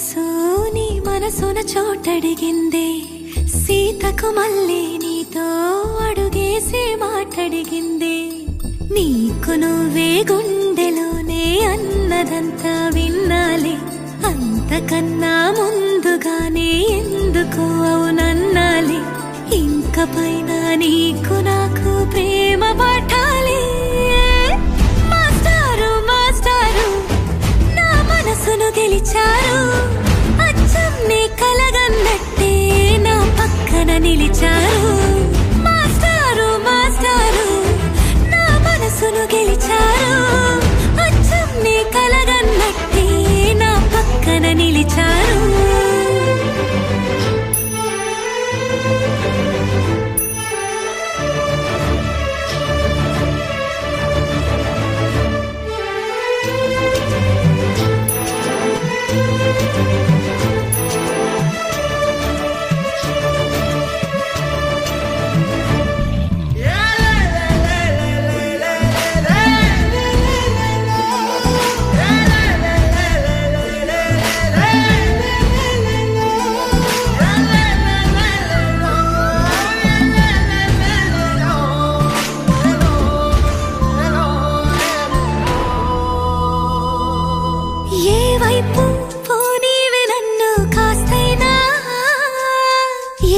మనసు నీ మనసున చోటడిగిందే, సీతకు మళ్ళీ నీతో అడుగేసి మాటడిగిందే. నీకు నువ్వే గుండెలోనే అన్నదంతా విన్నాలే, అంతకన్నా ముందుగానే ఎందుకు అవునన్నాలే. ఇంక పైన నీకు నాకు ప్రేమ పాఠాలే. మాస్టారు మాస్టారు నా మనసును గెలిచారు, అచ్చం నీ కలగన్నట్టే నా పక్కన నిలిచారు. మాస్టారు మాస్టారు నా మనసును గెలిచారు, అచ్చం నీ కలగన్నట్టే నా పక్కన నిలిచారు.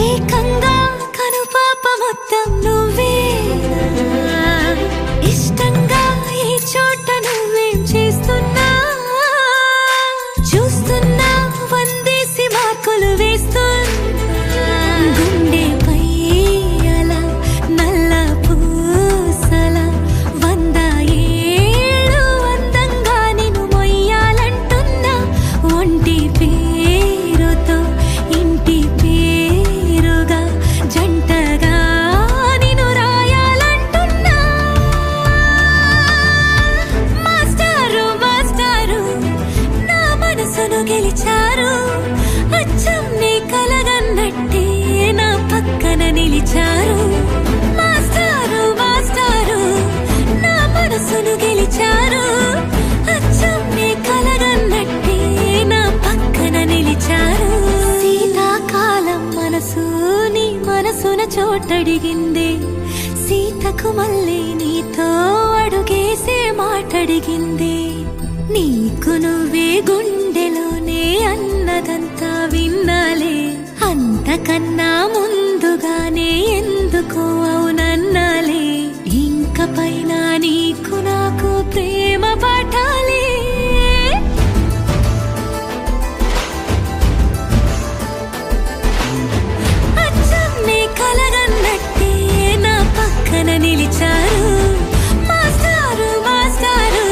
ఏకంగా కనుపాప మొత్తం నువ్వేనా, ఇష్టంగా ఈ చోట నువ్వేం చేస్తున్నా, చూస్తున్నా వందేసి మార్కులు వేస్తున్నా. గుండెపై అలా నల్ల పూసల 100 ఏళ్ళు అందంగా నిన్ను మొయ్యాలంటున్నా. ఒంటి పేరుతో ఇంటి పేరుగా జంటగా నిన్ను రాయాలంటున్నా. మాస్టారు మాస్టారు నా మనసును గెలిచారు, అచ్చం నీ కలగన్నట్టే నా పక్కన నిలిచారు. మాస్టారు మాస్టారు నా మనసును గెలిచారు, అచ్చం నీ కలగన్నట్టే నా పక్కన నిలిచారు. శీతాకాలం మనసు నీ మనసున చోటడిగిందే, సీతకు మళ్ళీ నీతో అడుగేసే మాటడిగిందే. నీకు నువ్వే గుండెలోనే అన్నదంతా విన్నాలే, అంతకన్నా ముందుగానే ఎందుకు అవునన్నాలే. ఇంక పైన నీకు నాకు ప్రేమ పాఠాలే. అచ్చం నీ కలగన్నట్టే నా పక్కన నిలిచారు. మాస్టారు మాస్టారు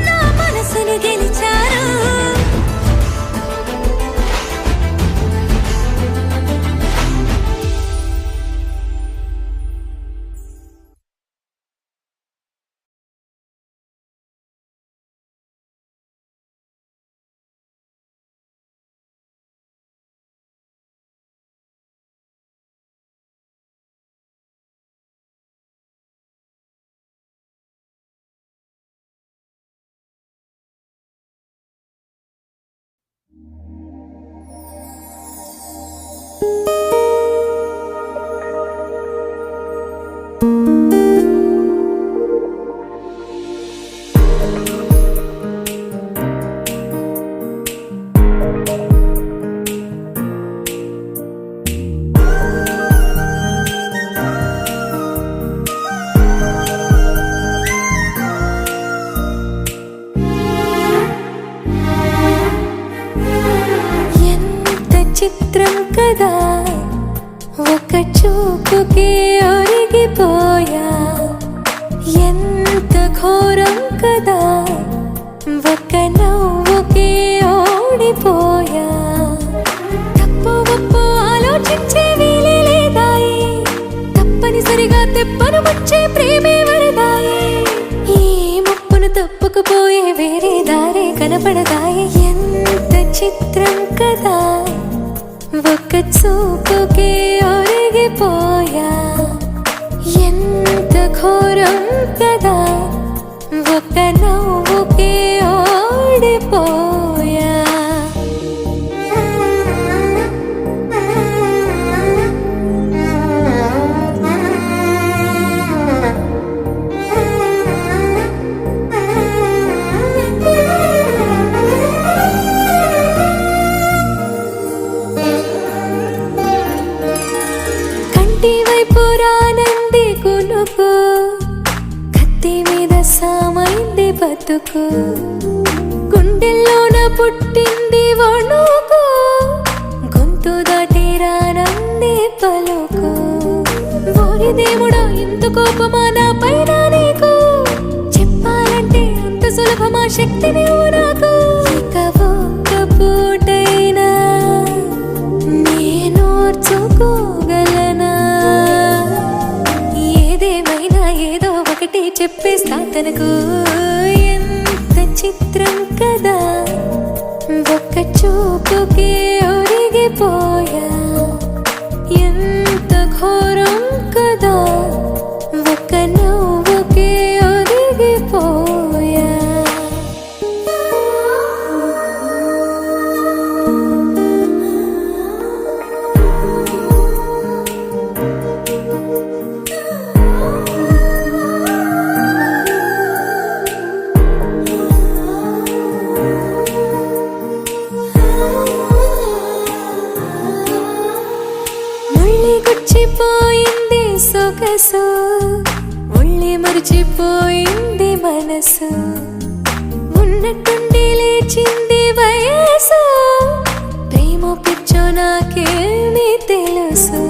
నా మనసును గెలిచారు. చిత్రం కదా, ఒక చూపుకే ఒరిగిపోయా. ఎంత ఘోరం కదా, ఒక నవ్వుకే ఓడిపోయా. తప్పు ఒప్పు ఆలోచించే వీలే లేదాయి, తప్పనిసరిగా తెప్పను వచ్చే ప్రేమే వరదాయి. ఈ ముప్పును తప్పుకుపోయే వేరే దారే కనపడదాయి. ఎంత చిత్రం కదా, ఒక చూపుకే ఒరిగిపోయా. ఎంత ఘోరం కదా, ఒక నవ్వుకే ఓడిపోయా. ఎందుకు కత్తి మీద సామైంది బతుకు గుండెల్లోన పుట్టింది వణుకు గొంతు దాటి రానంది పలుకు ఓరి దేవుడా ఇంత కోపమా నా పైన నీకు చెప్పాలంటే అంత సులభమా శక్తి నీవు నాకు ఇక ఒక్క పూటైనా నేనోర్చుకోగలనా ఏదేమైనా ఏదో ఒకటి చెప్పేస్తా తనకు ఎంత చిత్రం కదా ఒక్క చూపుకే ఒరిగిపోయా ఎంత ఘోరం కదా ఒక్క నవ్వుకే ఒరిగిపోయా గుచ్చిపోయింది సొగసు ఒళ్ళి మరిచిపోయింది మనసు ఉన్నట్టుండి లేచింది వయసు ప్రేమ పిచ్చో నాకేమీ తెలుసు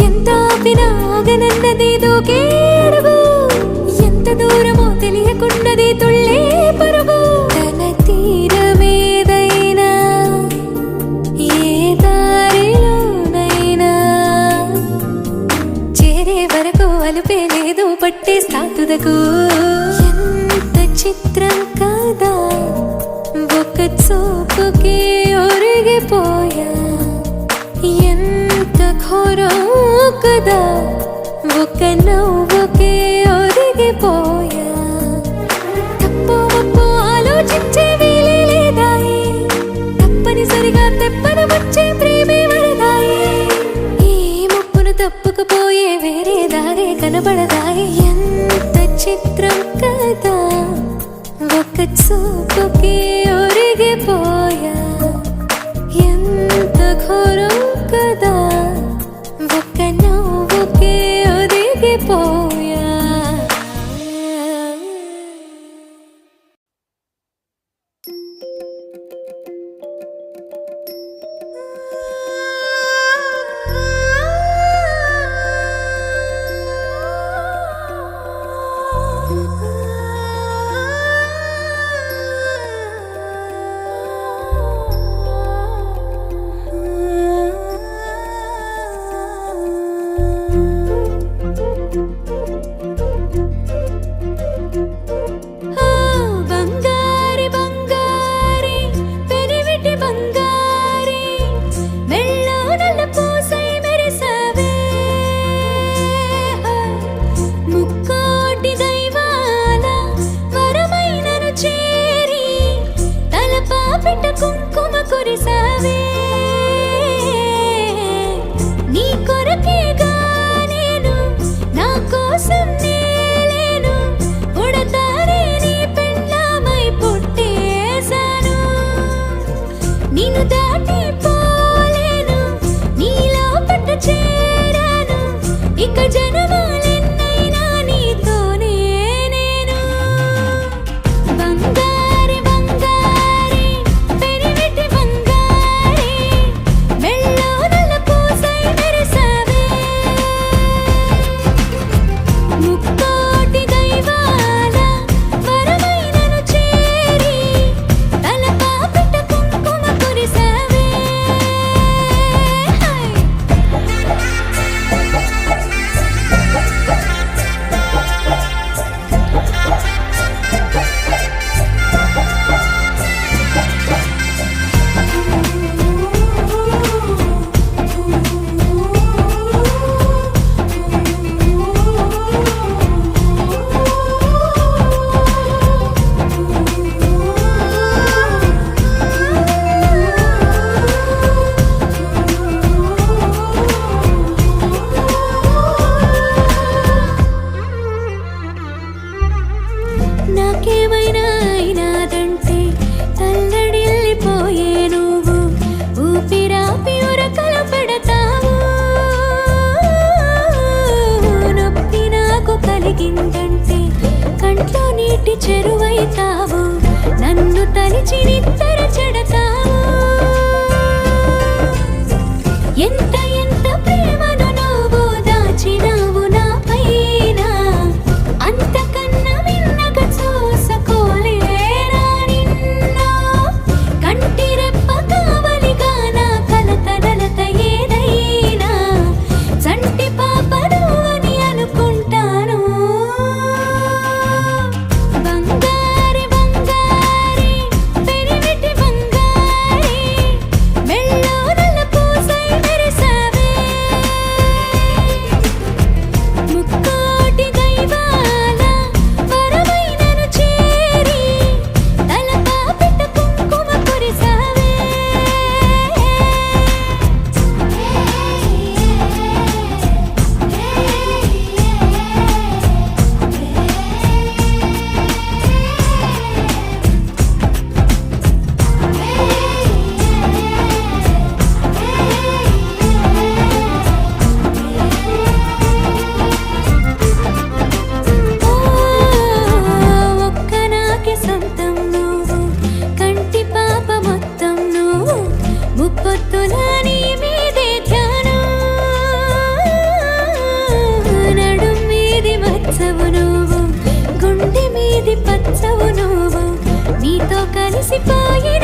ఎంత ఆపినా ఆగనన్నది దూకేడుగు ఎంత దూరమో తెలియకున్నది తుళ్ళే పరుగు తన తీరమేదైనా ఏ దారిలోనైనా చేరే వరకు అలుపే లేదు పట్టేస్తా తుదకు ఎంత చిత్రం కదా ఒక చూపుకే ఒరిగిపోయా ఎంత ఘోరం కదా ఒక నవ్వుకే ఒరిగిపోయా తప్పు ఒప్పు ఆలోచించే వీలే లేదాయి తప్పనిసరిగా తెప్పన వచ్చే ప్రేమే వరదాయి ఈ ముప్పును తప్పుకుపోయే వేరే దారే కనబడదాయి ఎంత చిత్రం కదా ఒక చూపుకే ఒరిగిపోయా ఎంత ఘోరం కదా ఒక నవ్వుకే ఒరిగిపోయా చెరువైతావు నన్ను తలిచి నిద్ర చెడతావు ఎంత ఎంత ప్రేమను నువ్వు దాచినావు నా పైన అంతకన్నా మిన్నగా చూసుకోలేరా నిన్ను కంటి రెప్ప కావలిగా నా కలతడలత ఏదైనా చంటి పాపను అని అనుకుంటాను బంగారి బంగారి పెరివిటి బంగారి మెళ్ళో నల్ల పూసై మెరిసావే ముక్కోటి దైవాల వరమైనను చేరి తలపాపిట కుంకుమ కురిసావే ఒక్కనాకే సొంతం నువ్వు కంటి పాప మొత్తం నువ్వు ముప్పొత్తుల నీ మీదే ధ్యానం నడుం మీది మచ్చవు నువ్వు గుండె మీది పచ్చవు నువ్వు నీతో కలిసిపోయి